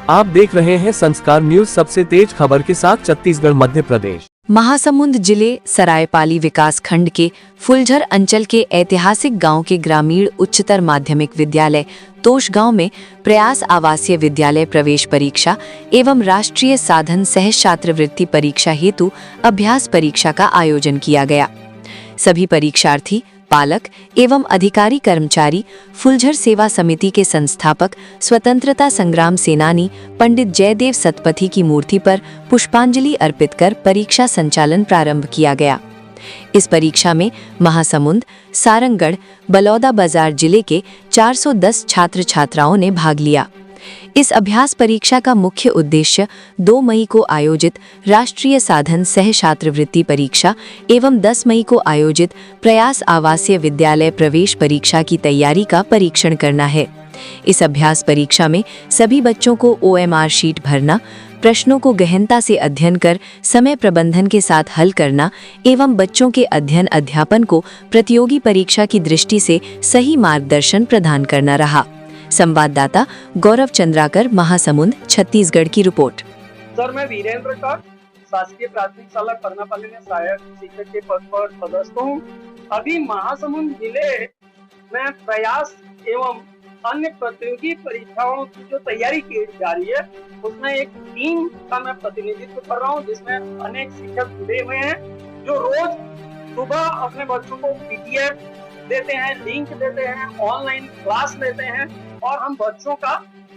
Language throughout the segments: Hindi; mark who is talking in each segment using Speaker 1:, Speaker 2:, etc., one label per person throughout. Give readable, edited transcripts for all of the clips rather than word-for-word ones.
Speaker 1: आप देख रहे हैं संस्कार न्यूज, सबसे तेज खबर के साथ छत्तीसगढ़ मध्य प्रदेश।
Speaker 2: महासमुंद जिले सरायपाली विकास खंड के फुलझर अंचल के ऐतिहासिक गांव के ग्रामीण उच्चतर माध्यमिक विद्यालय तोश गांव में प्रयास आवासीय विद्यालय प्रवेश परीक्षा एवं राष्ट्रीय साधन सह छात्रवृत्ति परीक्षा हेतु अभ्यास परीक्षा का आयोजन किया गया। सभी परीक्षार्थी, पालक एवं अधिकारी कर्मचारी फुलझर सेवा समिति के संस्थापक स्वतंत्रता संग्राम सेनानी पंडित जयदेव सतपथी की मूर्ति पर पुष्पांजलि अर्पित कर परीक्षा संचालन प्रारंभ किया गया। इस परीक्षा में महासमुंद, सारंगढ़, बलौदाबाजार जिले के 410 छात्र छात्राओं ने भाग लिया। इस अभ्यास परीक्षा का मुख्य उद्देश्य 2 मई को आयोजित राष्ट्रीय साधन सह छात्रवृत्ति परीक्षा एवं 10 मई को आयोजित प्रयास आवासीय विद्यालय प्रवेश परीक्षा की तैयारी का परीक्षण करना है। इस अभ्यास परीक्षा में सभी बच्चों को OMR शीट भरना, प्रश्नों को गहनता से अध्ययन कर समय प्रबंधन के साथ हल करना एवं बच्चों के अध्ययन अध्यापन को प्रतियोगी परीक्षा की दृष्टि से सही मार्गदर्शन प्रदान करना रहा। संवाददाता गौरव चंद्राकर, महासमुंद, छत्तीसगढ़ की रिपोर्ट।
Speaker 3: सर, मैं वीरेंद्र का शासकीय प्राथमिक शाला करनापाली में सहायक शिक्षक के पद पर पदस्थ हूँ। अभी महासमुंद जिले में प्रयास एवं अन्य प्रतियोगी परीक्षाओं की जो तैयारी की जा रही है, उसमें एक टीम का मैं प्रतिनिधित्व कर रहा हूँ, जिसमें अनेक शिक्षक जुड़े हुए हैं, जो रोज सुबह अपने बच्चों को PDF देते हैं, लिंक देते हैं, ऑनलाइन क्लास लेते हैं और हम बच्चों का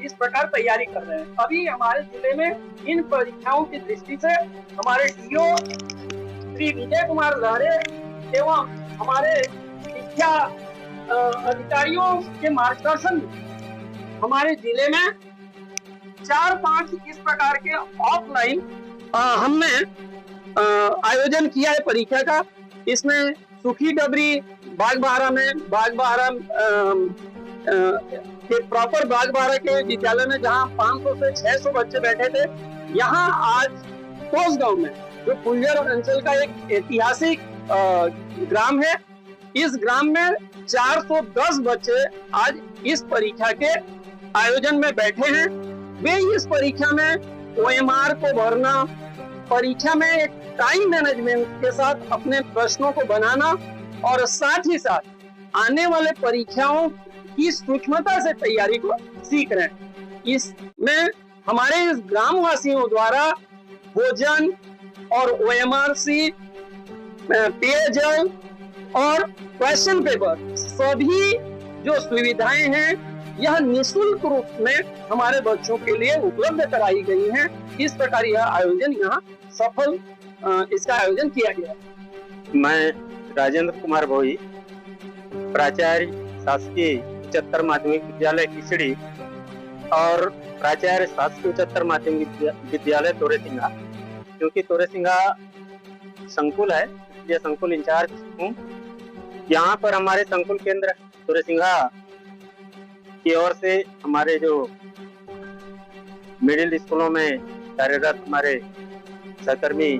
Speaker 3: इस प्रकार तैयारी कर रहे हैं। अभी हमारे जिले में इन परीक्षाओं की दृष्टि से हमारे DO श्री विजय कुमार लहरे एवं हमारे शिक्षा अधिकारियों के मार्गदर्शन में हमारे जिले में 4-5 इस प्रकार के ऑफलाइन हमने आयोजन किया है परीक्षा का। इसमें सुखी डबरी बागबाहरा में एक प्रॉपर बागबाहरा के विद्यालय में जहां 500 से 600 बच्चे बैठे थे, यहां आज तोश गांव में जो फुलझर अंचल का एक ऐतिहासिक ग्राम है, इस ग्राम में 410 बच्चे आज इस परीक्षा के आयोजन में बैठे हैं। वे इस परीक्षा में OMR को भरना, परीक्षा में एक टाइम मैनेजमेंट के साथ अपने प्रश्नों को बनाना और साथ ही साथ आने वाले परीक्षाओं की सूक्ष्मता से तैयारी को सीख रहे हैं। इसमें हमारे इस ग्राम वासियों द्वारा भोजन और OMR शीट, पेयजल और क्वेश्चन पेपर, सभी जो सुविधाएं हैं यह निःशुल्क रूप में हमारे बच्चों के लिए उपलब्ध कराई गई हैं। इस प्रकार यह आयोजन यहाँ सफल इसका आयोजन किया गया।
Speaker 4: मैं राजेंद्र कुमार भोई, प्राचार्य शासकीय उच्चतर माध्यमिक विद्यालय किचड़ी और प्राचार्य शासकीय उच्चतर माध्यमिक विद्यालय तोरेसिंगा, क्योंकि तोरेसिंगा संकुल है इसलिए संकुल इंचार्ज हूँ। यहाँ पर हमारे संकुल केंद्र तोरेसिंगा की ओर से हमारे जो मिडिल स्कूलों में कार्यरत हमारे सहकर्मी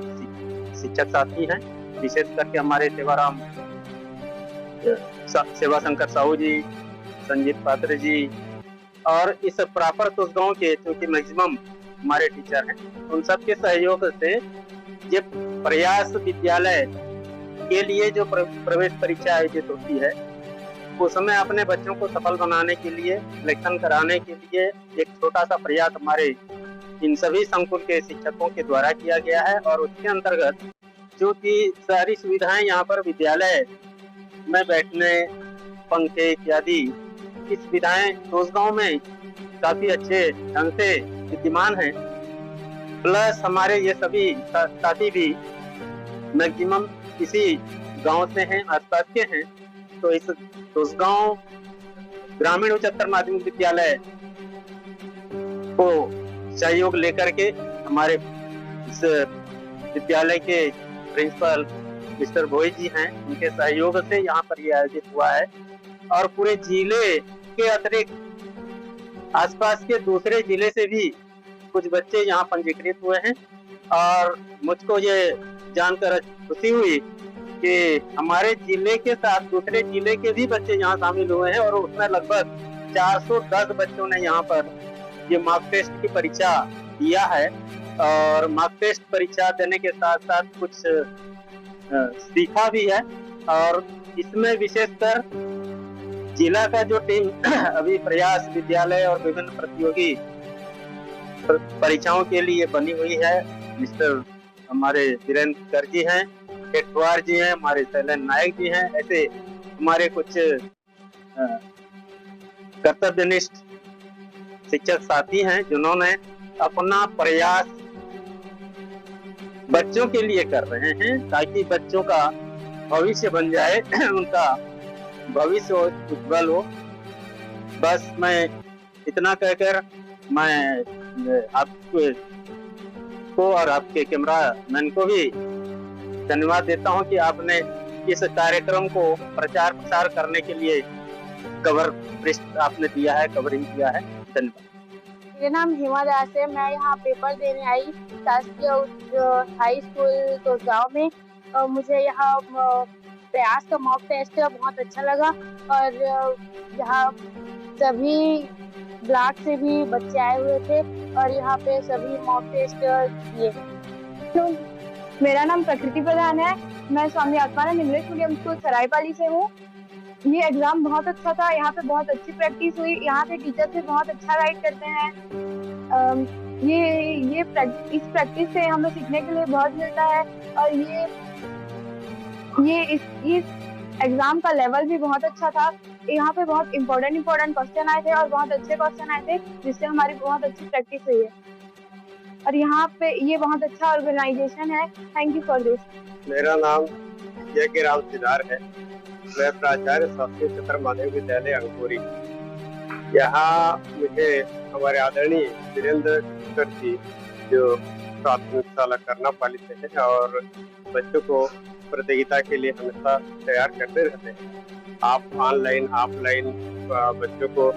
Speaker 4: शिक्षक साथी हैं, विशेष करके हमारे सेवा शंकर साहू जी, संजीत पात्र जी और इस प्रॉपर तोश गांव के क्योंकि मैक्सिमम हमारे टीचर हैं, उन सबके सहयोग से ये प्रयास विद्यालय के लिए जो प्रवेश परीक्षा आयोजित होती है, उसमें अपने बच्चों को सफल बनाने के लिए, सिलेक्शन कराने के लिए एक छोटा सा प्रयास हमारे इन सभी संकुल के शिक्षकों के द्वारा किया गया है। और उसके अंतर्गत जो कि सारी सुविधाएं यहाँ पर विद्यालय में बैठने, पंखे इत्यादि की सुविधाएं तोश गांव में काफी अच्छे ढंग से विद्यमान हैं। प्लस हमारे ये सभी साथी भी मैक्सिमम इसी गांव से हैं, आसपास के हैं, तो इस तोश गांव ग्रामीण उच्चतर माध्यमिक विद्यालय को सहयोग लेकर के हमारे इस विद्यालय के प्रिंसिपल मिस्टर भोई जी हैं, उनके सहयोग से यहाँ पर ये आयोजित हुआ है। और पूरे जिले के अतिरिक्त आसपास के दूसरे जिले से भी कुछ बच्चे यहाँ पंजीकृत हुए हैं और मुझको ये जानकर खुशी हुई कि हमारे जिले के साथ दूसरे जिले के भी बच्चे यहाँ शामिल हुए हैं और उसमें लगभग 410 बच्चों ने यहाँ पर ये मॉक टेस्ट की परीक्षा दिया है और मॉक टेस्ट परीक्षा देने के साथ साथ कुछ सीखा भी है। और इसमें विशेषकर जिला का जो टीम अभी प्रयास विद्यालय और विभिन्न प्रतियोगी परीक्षाओं के लिए बनी हुई है। मिस्टर हमारे वीरेंद्र कर जी हैं, केटवार जी हैं, हमारे शैलेंद्र नायक जी हैं, ऐसे हमारे कुछ कर्तव्यनिष्ठ शिक्षक साथी हैं जिन्होंने अपना प्रयास बच्चों के लिए कर रहे हैं ताकि बच्चों का भविष्य बन जाए, उनका भविष्य उज्जवल हो। बस मैं इतना कहकर मैं आपको और आपके कैमरामैन को भी धन्यवाद देता हूं कि आपने इस कार्यक्रम को प्रचार प्रसार करने के लिए कवर पृष्ठ आपने दिया है, कवरिंग किया है। धन्यवाद।
Speaker 5: मेरा नाम हिमा दास है। मैं यहाँ पेपर देने आई शासकीय हाई स्कूल तो गाँव में। मुझे यहाँ प्रयास का मॉक टेस्ट बहुत अच्छा लगा और यहाँ सभी ब्लॉक से भी बच्चे आए हुए थे और यहाँ पे सभी मॉक टेस्ट किए।
Speaker 6: तो मेरा नाम प्रकृति प्रधान है। मैं Swami Atmanand English medium school Saraipali से हूँ। ये एग्जाम बहुत अच्छा था। यहाँ पे बहुत अच्छी प्रैक्टिस हुई। यहाँ पे टीचर से बहुत अच्छा गाइड करते हैं। इस प्रैक्टिस से हमें सीखने के लिए बहुत मिलता है और इस एग्जाम का लेवल भी बहुत अच्छा था। यहाँ पे बहुत इम्पोर्टेंट क्वेश्चन आए थे और बहुत अच्छे क्वेश्चन आए थे जिससे हमारी बहुत अच्छी प्रैक्टिस हुई है और यहाँ पे ये बहुत अच्छा ऑर्गेनाइजेशन है। Thank you for this.
Speaker 7: मेरा नाम जय राम सिद्धार है। मैं प्राचार्य शासकीय क्षेत्र माध्यमिक विद्यालय अंकुरी। यहाँ मुझे हमारे आदरणीय वीरेंद्र कर जी जो प्राथमिक शाला करनापाली से है और बच्चों को प्रतियोगिता के लिए हमेशा तैयार करते रहते हैं। आप ऑनलाइन ऑफलाइन बच्चों को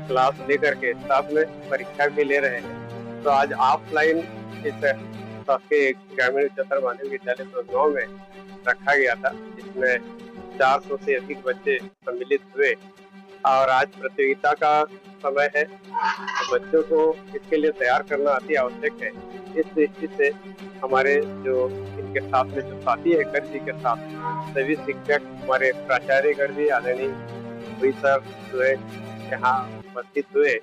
Speaker 7: क्लास लेकर के साथ में परीक्षा भी ले रहे हैं। तो आज ऑफलाइन इस शासकीय ग्रामीण उच्चतर माध्यमिक विद्यालय गाँव में रखा गया था, जिसमें 400 से अधिक बच्चे सम्मिलित हुए और आज प्रतियोगिता का समय है। तो बच्चों को इसके लिए तैयार करना अति आवश्यक है। इस दृष्टि से हमारे जो इनके साथ में जो साथी है कर जी के साथ सभी शिक्षक हमारे प्राचार्य कर जी आदरणीय हुई सर जो है यहाँ उपस्थित हुए।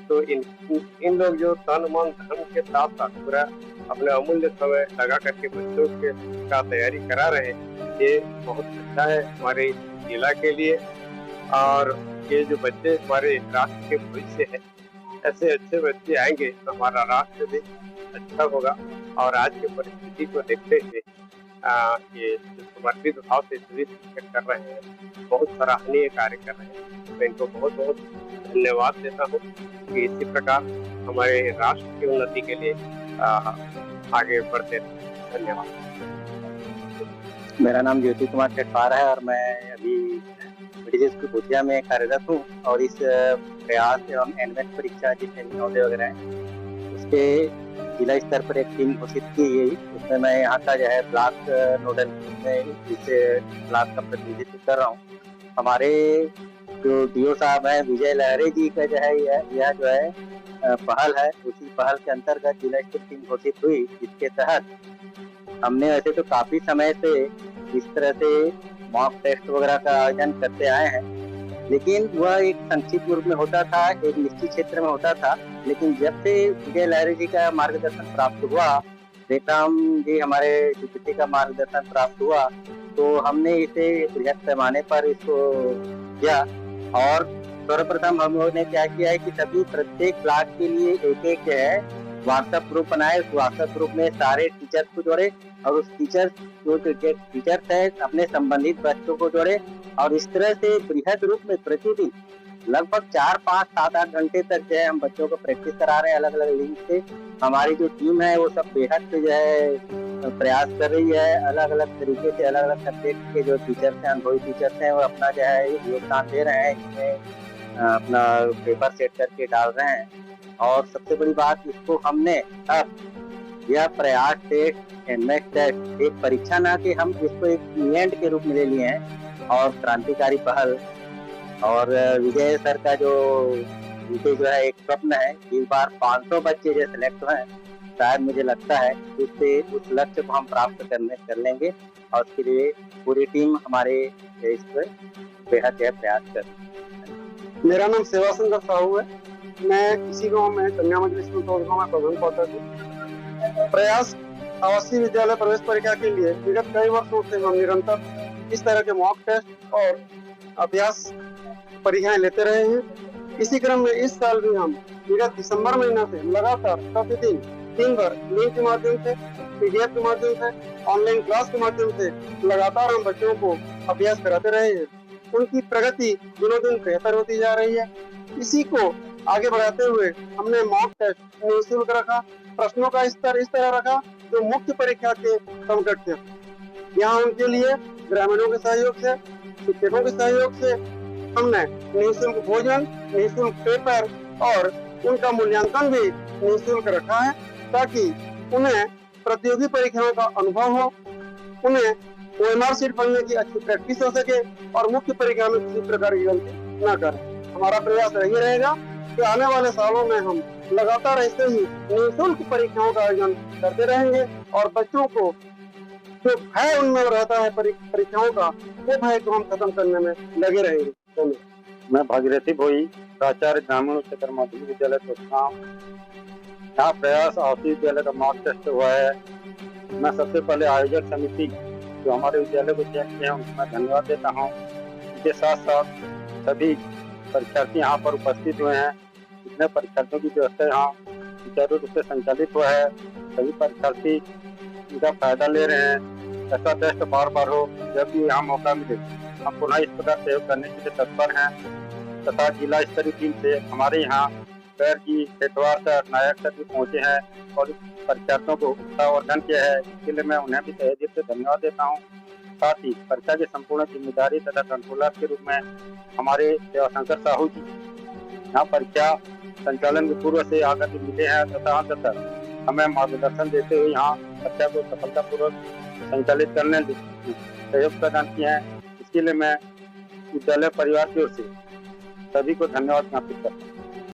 Speaker 7: तो इन लोग जो तन मन धन के साथ साथ पूरा अपने अमूल्य समय लगा करके बच्चों के का तैयारी करा रहे हैं, ये बहुत अच्छा है हमारे जिला के लिए। और ये जो बच्चे हमारे राष्ट्र के भविष्य है, ऐसे अच्छे बच्चे आएंगे तो हमारा राष्ट्र भी अच्छा होगा। और आज की परिस्थिति को देखते हुए ये समर्पित भाव से सभी शिक्षक कर रहे हैं, बहुत सराहनीय कार्य कर रहे हैं। मैं इनको बहुत बहुत धन्यवाद देता हूँ कि इसी प्रकार हमारे राष्ट्र की उन्नति के लिए आगे बढ़ते रहें। धन्यवाद।
Speaker 8: मेरा नाम ज्योति कुमार केटवार है और मैं अभी BDJ स्कूल भूतिया में कार्यरत हूँ और इस प्रयास एवं एनमेट परीक्षा जितने भी नवोदय वगैरह हैं उसके जिला स्तर पर एक टीम घोषित की गई। उसमें मैं यहाँ का जो है ब्लॉक नोडल में इस ब्लॉक का प्रतिनिधित्व कर रहा हूँ। हमारे जो DO साहब हैं विजय लहरे जी का जो है यह जो है पहल है, उसी पहल के अंतर्गत जिला स्तर टीम घोषित हुई, जिसके तहत हमने वैसे तो काफी समय से इस तरह से मॉक टेस्ट वगैरह का आयोजन करते आए हैं, लेकिन वह एक संक्षिप्त रूप में होता था, एक निश्चित क्षेत्र में होता था। लेकिन जब से विजय लहरे जी का मार्गदर्शन प्राप्त हुआ, रेखराम जी हमारे डिप्टी का मार्गदर्शन प्राप्त हुआ, तो हमने इसे बृहद पैमाने पर इसको किया। और सर्वप्रथम हम लोगों ने क्या किया है कि सभी प्रत्येक ब्लॉक के लिए एक जो है व्हाट्सएप ग्रुप बनाए। उस व्हाट्सएप ग्रुप में सारे टीचर्स को जोड़े और उस टीचर्स है अपने संबंधित बच्चों को जोड़े और इस तरह से बृहद रूप में प्रतिदिन लगभग 4, 5, 7, 8 घंटे तक जो है हम बच्चों को प्रैक्टिस करा रहे हैं अलग अलग लिंक से। हमारी जो टीम है वो सब बेहद जो है प्रयास कर रही है। अलग अलग तरीके से अलग अलग सब्जेक्ट के जो टीचर्स हैं, अनुभवी टीचर्स हैं, वो अपना जो है योगदान दे रहे हैं, इसमें अपना पेपर सेट करके डाल रहे हैं। और सबसे बड़ी बात, इसको हमने अब यह प्रयास टेस्ट एनमेट टेस्ट एक परीक्षा ना कि हम इसको एक इवेंट के रूप में ले लिए हैं। और क्रांतिकारी पहल और विजय सर का जो उनके जो है एक स्वप्न है, इस बार 500 बच्चे जो सिलेक्ट हुए हैं, शायद मुझे लगता है उससे उस लक्ष्य को हम प्राप्त कर लेंगे और उसके लिए पूरी टीम हमारे इस पर बेहद प्रयास कर।
Speaker 3: मेरा नाम सेवा सुंदर साहू है। मैं इसी गांव में कन्या मंदिर स्कूल गांव में प्रधान पाठक हूँ। प्रयास आवासीय विद्यालय प्रवेश परीक्षा के लिए विगत कई वर्षों से हम निरंतर इस तरह के मॉक टेस्ट और अभ्यास परीक्षाएं लेते रहे हैं। इसी क्रम में इस साल भी हम विगत दिसंबर महीना से लगातार प्रतिदिन 3 बार लिंक के माध्यम से, पीडीएफ के माध्यम से, ऑनलाइन क्लास के माध्यम से लगातार हम बच्चों को अभ्यास कराते रहे हैं। उनकी प्रगति दिनों दिन बेहतर होती जा रही है। इसी को आगे बढ़ाते हुए हमने मॉक टेस्ट निःशुल्क रखा, प्रश्नों का स्तर इस तरह रखा जो मुख्य परीक्षा के समकक्ष है। यहाँ उनके लिए ग्रामीणों के सहयोग से, शिक्षकों के सहयोग से हमने निःशुल्क भोजन, निःशुल्क पेपर और उनका मूल्यांकन भी निःशुल्क रखा है, ताकि उन्हें प्रतियोगी परीक्षाओं का अनुभव हो, उन्हें OMR शीट पढ़ने की अच्छी प्रैक्टिस हो सके और मुख्य परीक्षा में किसी प्रकार की गलती न करें। हमारा प्रयास यही रहेगा कि आने वाले सालों में हम लगातार ऐसे ही निःशुल्क परीक्षाओं का आयोजन करते रहेंगे और बच्चों को जो भय उनमें रहता है परीक्षाओं का, वो भय को हम खत्म करने में लगे रहेंगे।
Speaker 7: मैं भागीरथी भोई, प्राचार्य ग्रामीण उच्चतर माध्यमिक विद्यालय तोषगांव। यहाँ प्रयास आवासीय विद्यालय का मॉक टेस्ट हुआ है। मैं सबसे पहले आयोजक समिति जो हमारे विद्यालय को चयन किया है उनका धन्यवाद देता हूँ। इसके साथ साथ सभी परीक्षार्थी यहाँ पर उपस्थित हुए हैं। जितने परीक्षार्थियों की व्यवस्था यहाँ सुचारू रूप से संचालित हुआ है, सभी परीक्षार्थी इनका फायदा ले रहे हैं। ऐसा टेस्ट बार बार हो, जब भी यहाँ मौका मिले हम पुनः इस प्रकार सहयोग करने के लिए तत्पर हैं। तथा जिला स्तरीय टीम से हमारे यहाँ पैर जी, खेतवार सर, नायक सर भी पहुँचे हैं और परीक्षार्थियों को उत्साहवर्धन किया है। इसके लिए मैं उन्हें भी तहे दिल से धन्यवाद देता हूँ। साथ ही परीक्षा की संपूर्ण जिम्मेदारी तथा कंट्रोलर के रूप में हमारे सेवाशंकर साहू जी यहाँ परीक्षा संचालन के पूर्व से आकर के मिले हैं तथा अंततः हमें मार्गदर्शन देते हुए यहाँ परीक्षा को सफलतापूर्वक संचालित करने सहयोग प्रदान किए हैं। इसके लिए मैं विद्यालय परिवार की ओर से सभी को धन्यवाद ज्ञापित करता हूँ।